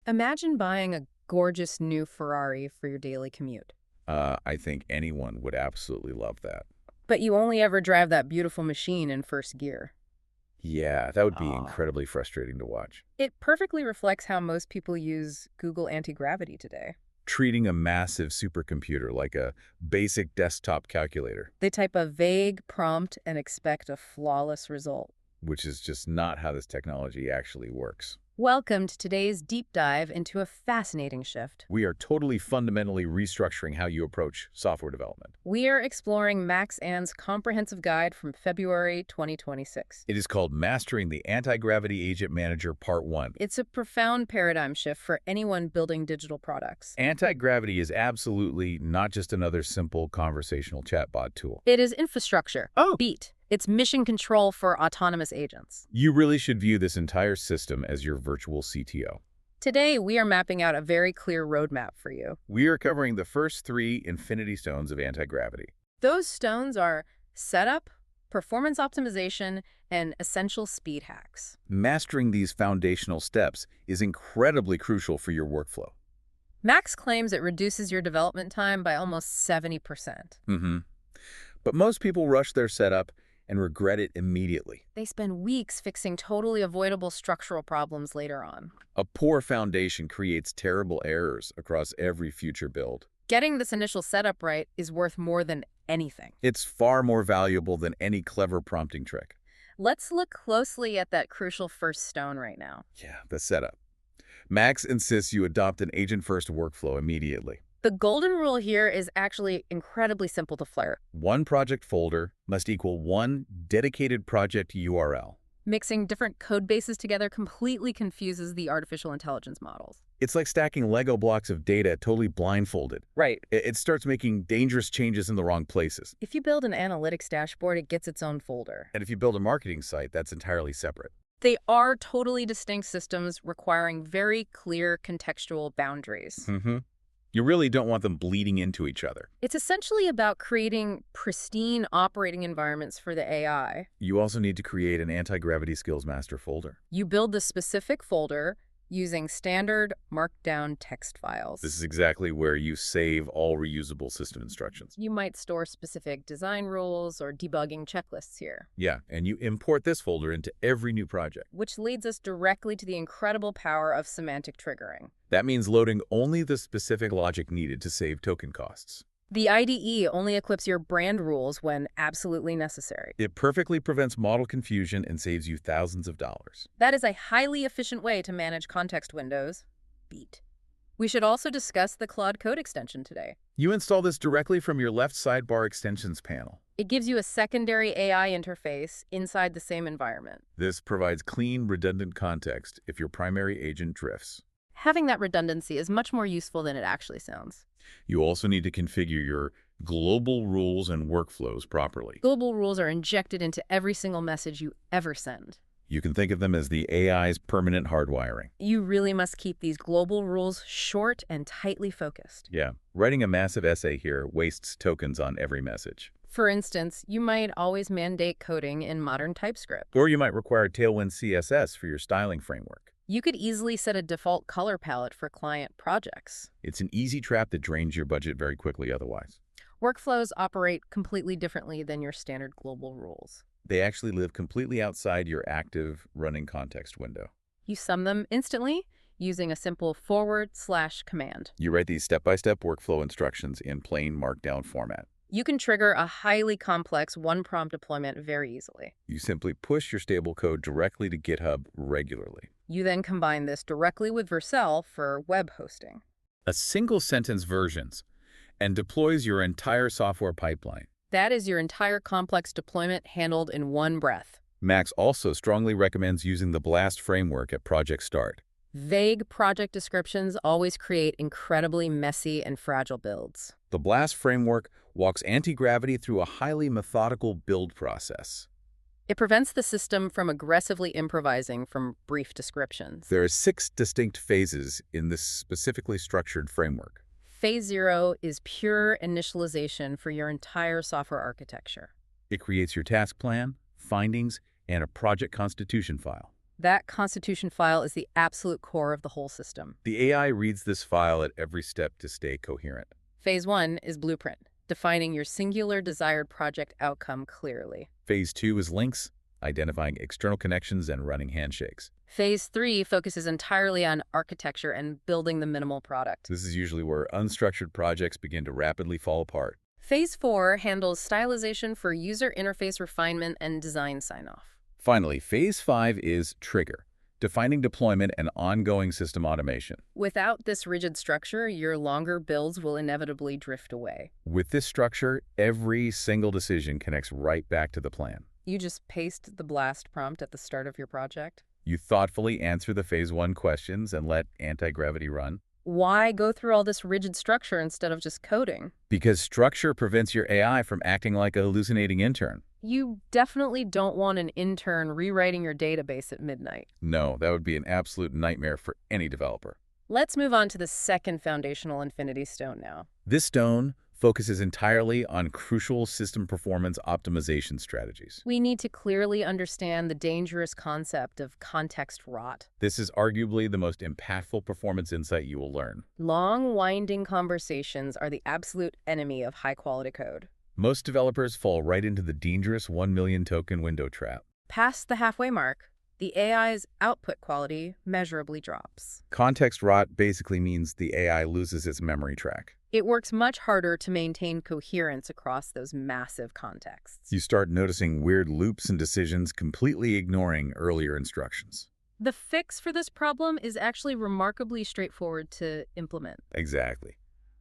Imagine buying a gorgeous new Ferrari for your daily commute. I think anyone would absolutely love that. But you only ever drive that beautiful machine in first gear. Yeah, that would be Ah. incredibly frustrating to watch. It perfectly reflects how most people use Google Antigravity today. Treating a massive supercomputer like a basic desktop calculator, They type a vague prompt and expect a flawless result. which is just not how this technology actually works. Welcome to today's deep dive into a fascinating shift. We are totally fundamentally restructuring how you approach software development. We are exploring Max Ann's comprehensive guide from February 2026. It is called Mastering the Anti-Gravity Agent Manager Part 1. It's a profound paradigm shift for anyone building digital products. Anti-gravity is absolutely not just another simple conversational chatbot tool. It is infrastructure. Oh. Beat. It's mission control for autonomous agents. You really should view this entire system as your virtual CTO. Today, we are mapping out a very clear roadmap for you. We are covering the first 3 Infinity Stones of anti-gravity. Those stones are setup, performance optimization, and essential speed hacks. Mastering these foundational steps is incredibly crucial for your workflow. Max claims it reduces your development time by almost 70%. But most people rush their setup and regret it immediately. They spend weeks fixing totally avoidable structural problems later on. A poor foundation creates terrible errors across every future build. Getting this initial setup right is worth more than anything. It's far more valuable than any clever prompting trick. Let's look closely at that crucial first stone right now. Yeah, the setup. Max insists you adopt an agent-first workflow immediately. The golden rule here is actually incredibly simple to flirt. One project folder must equal one dedicated project URL. Mixing different code bases together completely confuses the artificial intelligence models. It's like stacking Lego blocks of data totally blindfolded. Right. It starts making dangerous changes in the wrong places. If you build an analytics dashboard, it gets its own folder. And if you build a marketing site, that's entirely separate. They are totally distinct systems requiring very clear contextual boundaries. You really don't want them bleeding into each other. It's essentially about creating pristine operating environments for the AI. You also need to create an Antigravity Skills master folder. You build the specific folder using standard markdown text files. This is exactly where you save all reusable system instructions. You might store specific design rules or debugging checklists here. Yeah, and you import this folder into every new project. Which leads us directly to the incredible power of semantic triggering. That means loading only the specific logic needed to save token costs. The IDE only equips your brand rules when absolutely necessary. It perfectly prevents model confusion and saves you thousands of dollars. That is a highly efficient way to manage context windows. Beat. We should also discuss the Claude Code Extension today. You install this directly from your left sidebar extensions panel. It gives you a secondary AI interface inside the same environment. This provides clean, redundant context if your primary agent drifts. Having that redundancy is much more useful than it actually sounds. You also need to configure your global rules and workflows properly. Global rules are injected into every single message you ever send. You can think of them as the AI's permanent hardwiring. You really must keep these global rules short and tightly focused. Yeah, writing a massive essay here wastes tokens on every message. For instance, you might always mandate coding in modern TypeScript. Or you might require Tailwind CSS for your styling framework. You could easily set a default color palette for client projects. It's an easy trap that drains your budget very quickly otherwise. Workflows operate completely differently than your standard global rules. They actually live completely outside your active running context window. You sum them instantly using a simple /command. You write these step-by-step workflow instructions in plain markdown format. You can trigger a highly complex one-prompt deployment very easily. You simply push your stable code directly to GitHub regularly. You then combine this directly with Vercel for web hosting. A single-sentence versions and deploys your entire software pipeline. That is your entire complex deployment handled in one breath. Max also strongly recommends using the BLAST framework at project start. Vague project descriptions always create incredibly messy and fragile builds. The BLAST framework walks Antigravity through a highly methodical build process. It prevents the system from aggressively improvising from brief descriptions. There are 6 distinct phases in this specifically structured framework. Phase 0 is pure initialization for your entire software architecture. It creates your task plan, findings, and a project constitution file. That constitution file is the absolute core of the whole system. The AI reads this file at every step to stay coherent. Phase 1 is blueprint, defining your singular desired project outcome clearly. Phase 2 is links, identifying external connections and running handshakes. Phase 3 focuses entirely on architecture and building the minimal product. This is usually where unstructured projects begin to rapidly fall apart. Phase 4 handles stylization for user interface refinement and design sign-off. Finally, Phase 5 is trigger, defining deployment and ongoing system automation. Without this rigid structure, your longer builds will inevitably drift away. With this structure, every single decision connects right back to the plan. You just paste the blast prompt at the start of your project. You thoughtfully answer the Phase 1 questions and let Antigravity run. Why go through all this rigid structure instead of just coding? Because structure prevents your AI from acting like a hallucinating intern. You definitely don't want an intern rewriting your database at midnight. No, that would be an absolute nightmare for any developer. Let's move on to the second foundational Infinity Stone now. This stone focuses entirely on crucial system performance optimization strategies. We need to clearly understand the dangerous concept of context rot. This is arguably the most impactful performance insight you will learn. Long, winding conversations are the absolute enemy of high-quality code. Most developers fall right into the dangerous 1 million token window trap. Past the halfway mark, the AI's output quality measurably drops. Context rot basically means the AI loses its memory track. It works much harder to maintain coherence across those massive contexts. You start noticing weird loops and decisions, completely ignoring earlier instructions. The fix for this problem is actually remarkably straightforward to implement. Exactly.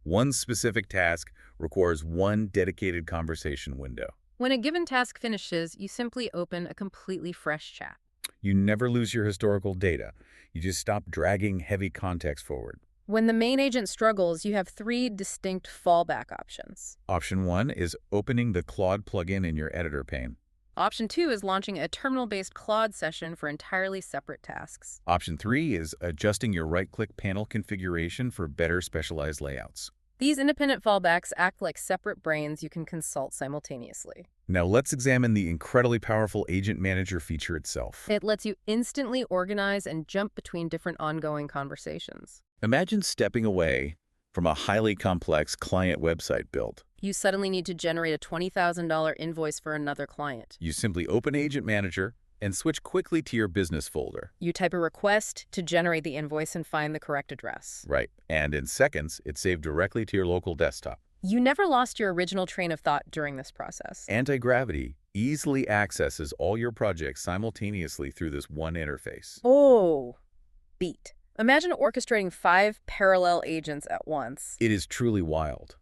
One specific task requires one dedicated conversation window. When a given task finishes, you simply open a completely fresh chat. You never lose your historical data. You just stop dragging heavy context forward. When the main agent struggles, you have 3 distinct fallback options. Option 1 is opening the Claude plugin in your editor pane. Option 2 is launching a terminal-based Claude session for entirely separate tasks. Option 3 is adjusting your right-click panel configuration for better specialized layouts. These independent fallbacks act like separate brains you can consult simultaneously. Now let's examine the incredibly powerful Agent Manager feature itself. It lets you instantly organize and jump between different ongoing conversations. Imagine stepping away from a highly complex client website build. You suddenly need to generate a $20,000 invoice for another client. You simply open Agent Manager and switch quickly to your business folder. You type a request to generate the invoice and find the correct address. Right, and in seconds, it's saved directly to your local desktop. You never lost your original train of thought during this process. Antigravity easily accesses all your projects simultaneously through this one interface. Oh, beat. Imagine orchestrating 5 parallel agents at once. It is truly wild.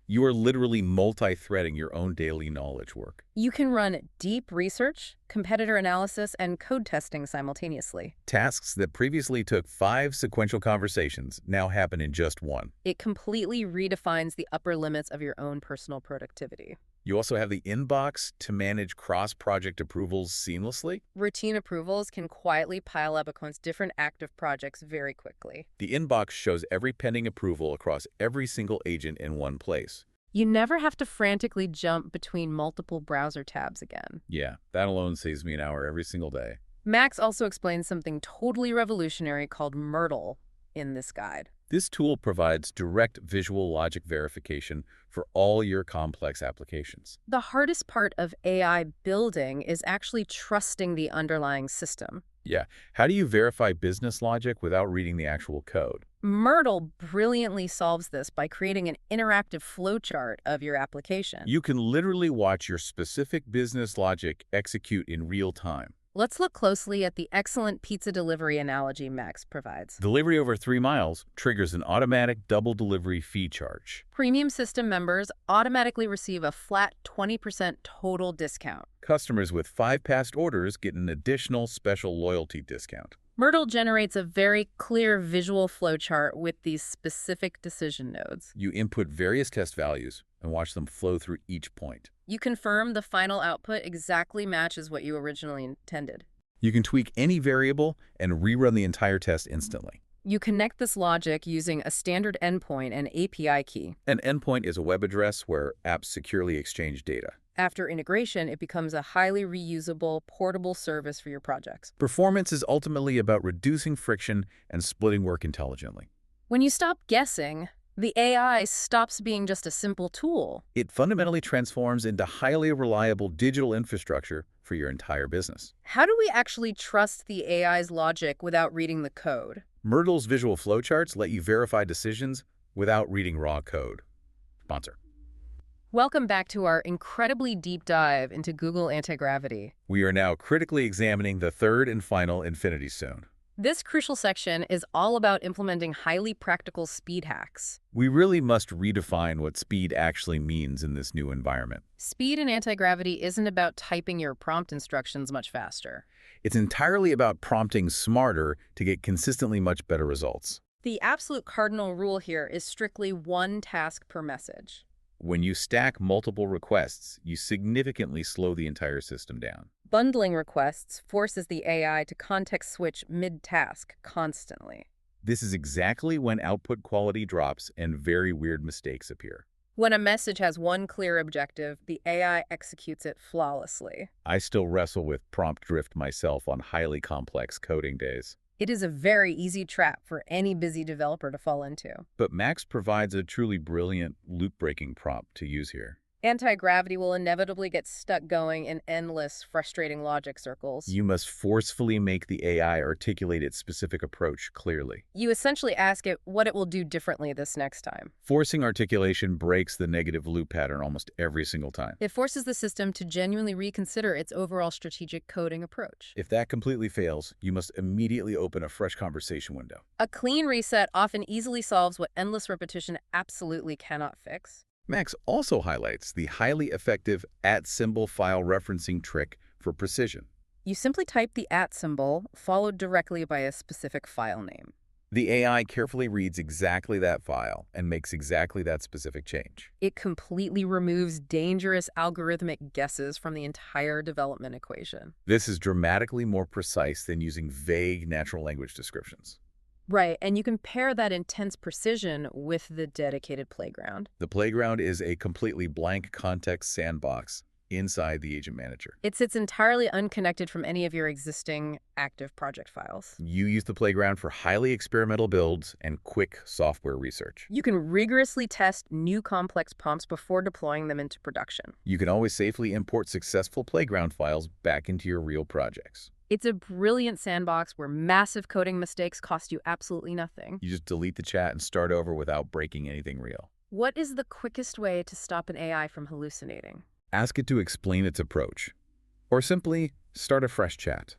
You are literally multi-threading your own daily knowledge work. You can run deep research, competitor analysis, and code testing simultaneously. Tasks that previously took 5 sequential conversations now happen in just one. It completely redefines the upper limits of your own personal productivity. You also have the inbox to manage cross-project approvals seamlessly. Routine approvals can quietly pile up across different active projects very quickly. The inbox shows every pending approval across every single agent in one place. You never have to frantically jump between multiple browser tabs again. Yeah, that alone saves me an hour every single day. Max also explains something totally revolutionary called Myrtle in this guide. This tool provides direct visual logic verification for all your complex applications. The hardest part of AI building is actually trusting the underlying system. Yeah, how do you verify business logic without reading the actual code? Myrtle brilliantly solves this by creating an interactive flowchart of your application. You can literally watch your specific business logic execute in real time. Let's look closely at the excellent pizza delivery analogy Max provides. Delivery over 3 miles triggers an automatic double delivery fee charge. Premium system members automatically receive a flat 20% total discount. Customers with 5 past orders get an additional special loyalty discount. Myrtle generates a very clear visual flowchart with these specific decision nodes. You input various test values and watch them flow through each point. You confirm the final output exactly matches what you originally intended. You can tweak any variable and rerun the entire test instantly. You connect this logic using a standard endpoint and API key. An endpoint is a web address where apps securely exchange data. After integration, it becomes a highly reusable, portable service for your projects. Performance is ultimately about reducing friction and splitting work intelligently. When you stop guessing, the AI stops being just a simple tool. It fundamentally transforms into highly reliable digital infrastructure for your entire business. How do we actually trust the AI's logic without reading the code? Myrtle's visual flowcharts let you verify decisions without reading raw code. Sponsor. Welcome back to our incredibly deep dive into Google Antigravity. We are now critically examining the third and final Infinity Stone. This crucial section is all about implementing highly practical speed hacks. We really must redefine what speed actually means in this new environment. Speed in Antigravity isn't about typing your prompt instructions much faster. It's entirely about prompting smarter to get consistently much better results. The absolute cardinal rule here is strictly one task per message. When you stack multiple requests, you significantly slow the entire system down. Bundling requests forces the AI to context switch mid-task constantly. This is exactly when output quality drops and very weird mistakes appear. When a message has one clear objective, the AI executes it flawlessly. I still wrestle with prompt drift myself on highly complex coding days. It is a very easy trap for any busy developer to fall into. But Max provides a truly brilliant, loop-breaking prompt to use here. Antigravity will inevitably get stuck going in endless, frustrating logic circles. You must forcefully make the AI articulate its specific approach clearly. You essentially ask it what it will do differently this next time. Forcing articulation breaks the negative loop pattern almost every single time. It forces the system to genuinely reconsider its overall strategic coding approach. If that completely fails, you must immediately open a fresh conversation window. A clean reset often easily solves what endless repetition absolutely cannot fix. Max also highlights the highly effective @symbol file referencing trick for precision. You simply type the @ followed directly by a specific file name. The AI carefully reads exactly that file and makes exactly that specific change. It completely removes dangerous algorithmic guesses from the entire development equation. This is dramatically more precise than using vague natural language descriptions. Right, and you can pair that intense precision with the dedicated playground. The playground is a completely blank context sandbox inside the Agent Manager. It sits entirely unconnected from any of your existing active project files. You use the playground for highly experimental builds and quick software research. You can rigorously test new complex prompts before deploying them into production. You can always safely import successful playground files back into your real projects. It's a brilliant sandbox where massive coding mistakes cost you absolutely nothing. You just delete the chat and start over without breaking anything real. What is the quickest way to stop an AI from hallucinating? Ask it to explain its approach, or simply start a fresh chat.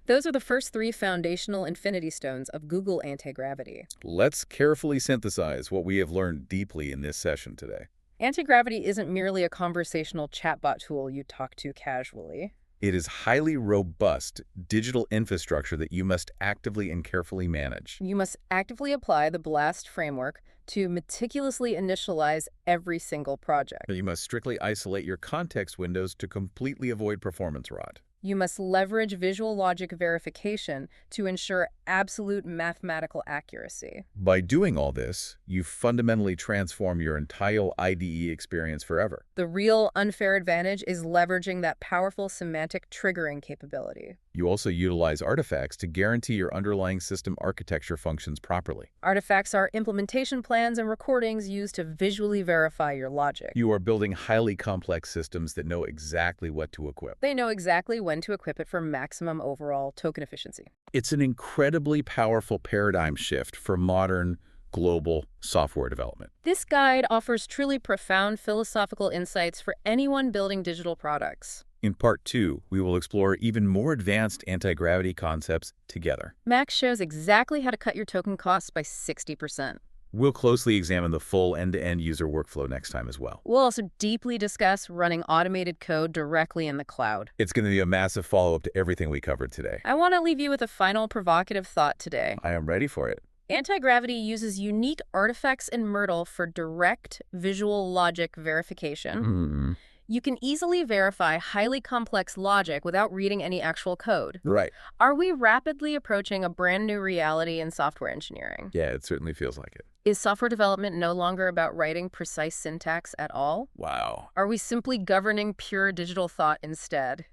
Those are the first 3 foundational Infinity Stones of Google Antigravity. Let's carefully synthesize what we have learned deeply in this session today. Antigravity isn't merely a conversational chatbot tool you talk to casually. It is highly robust digital infrastructure that you must actively and carefully manage. You must actively apply the BLAST framework to meticulously initialize every single project. You must strictly isolate your context windows to completely avoid performance rot. You must leverage visual logic verification to ensure absolute mathematical accuracy. By doing all this, you fundamentally transform your entire IDE experience forever. The real unfair advantage is leveraging that powerful semantic triggering capability. You also utilize artifacts to guarantee your underlying system architecture functions properly. Artifacts are implementation plans and recordings used to visually verify your logic. You are building highly complex systems that know exactly what to equip. They know exactly when to equip it for maximum overall token efficiency. It's an incredibly powerful paradigm shift for modern, global software development. This guide offers truly profound philosophical insights for anyone building digital products. In Part 2, we will explore even more advanced anti-gravity concepts together. Max shows exactly how to cut your token costs by 60%. We'll closely examine the full end-to-end user workflow next time as well. We'll also deeply discuss running automated code directly in the cloud. It's going to be a massive follow-up to everything we covered today. I want to leave you with a final provocative thought today. I am ready for it. Antigravity uses unique artifacts in Myrtle for direct visual logic verification. You can easily verify highly complex logic without reading any actual code. Right. Are we rapidly approaching a brand new reality in software engineering? Yeah, it certainly feels like it. Is software development no longer about writing precise syntax at all? Wow. Are we simply governing pure digital thought instead?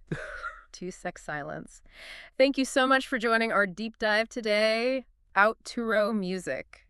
2-sec silence. Thank you so much for joining our deep dive today. Out to row music.